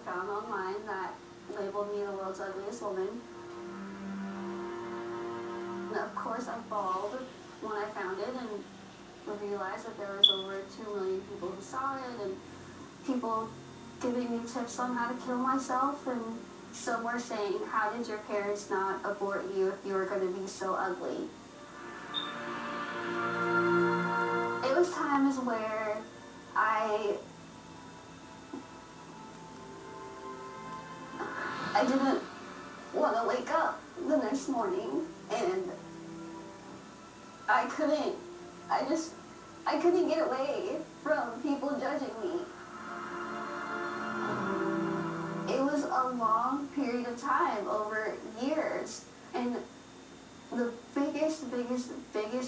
found online that labeled me the world's ugliest woman. And of course I bawled when I found it and realized that there was over 2 million people who saw it, and people giving me tips on how to kill myself, and some were saying, how did your parents not abort you if you were going to be so ugly? It was times where I didn't want to wake up the next morning, and I couldn't get away from people judging me. It was a long period of time, over years, and the biggest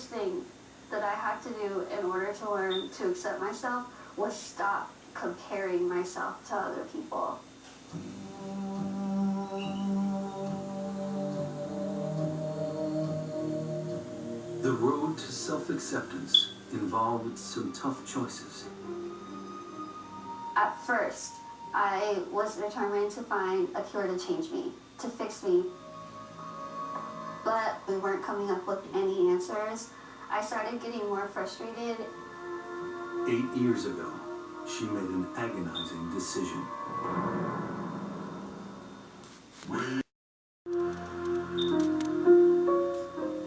thing that I had to do in order to learn to accept myself was stop comparing myself to other people. The road to self-acceptance involved some tough choices. At first, I was determined to find a cure to change me, to fix me. But we weren't coming up with any answers. I started getting more frustrated. 8 years ago, she made an agonizing decision.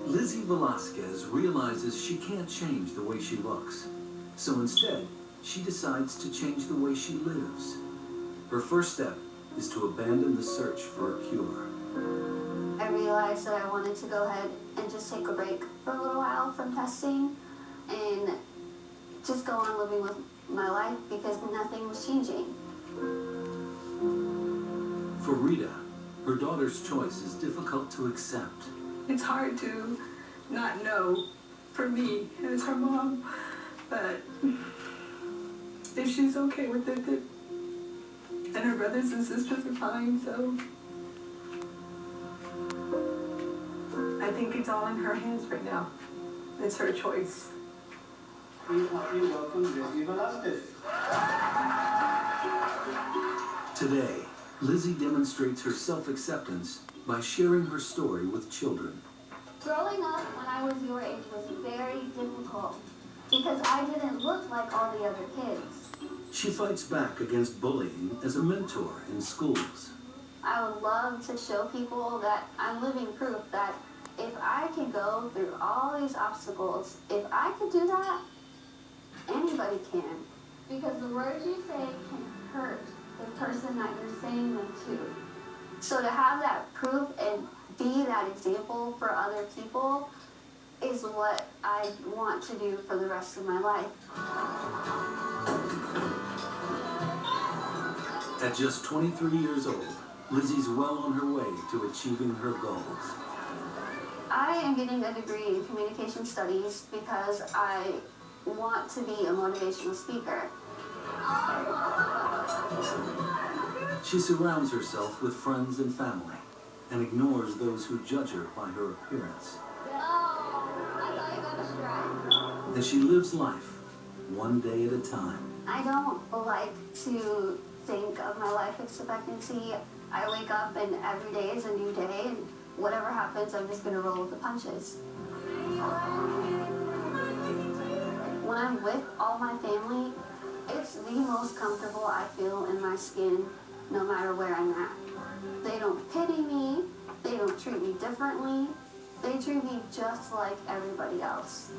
Lindsay Velasquez realizes she can't change the way she looks. So instead, she decides to change the way she lives. Her first step is to abandon the search for a cure. I realized that I wanted to go ahead and just take a break for a little while from testing and just go on living with my life because nothing was changing. For Rita, her daughter's choice is difficult to accept. It's hard to not know for me as her mom, but if she's okay with it, and her brothers and sisters are fine, so I think it's all in her hands right now. It's her choice. Please help me welcome Lindsay Velasquez. Today, Lizzie demonstrates her self-acceptance by sharing her story with children. Growing up when I was your age was very difficult because I didn't look like all the other kids. She fights back against bullying as a mentor in schools. I would love to show people that I'm living proof that if I can go through all these obstacles, if I could do that, anybody can. Because the words you say can hurt the person that you're saying them to. So to have that proof and be that example for other people is what I want to do for the rest of my life. At just 23 years old, Lizzie's well on her way to achieving her goals. I am getting a degree in communication studies because I want to be a motivational speaker. She surrounds herself with friends and family and ignores those who judge her by her appearance. Oh, I thought you got a strike. As she lives life, one day at a time. I don't like to think of my life expectancy. I wake up and every day is a new day, and whatever happens, I'm just going to roll with the punches. When I'm with all my family, it's the most comfortable I feel in my skin, no matter where I'm at. They don't pity me, they don't treat me differently, they treat me just like everybody else.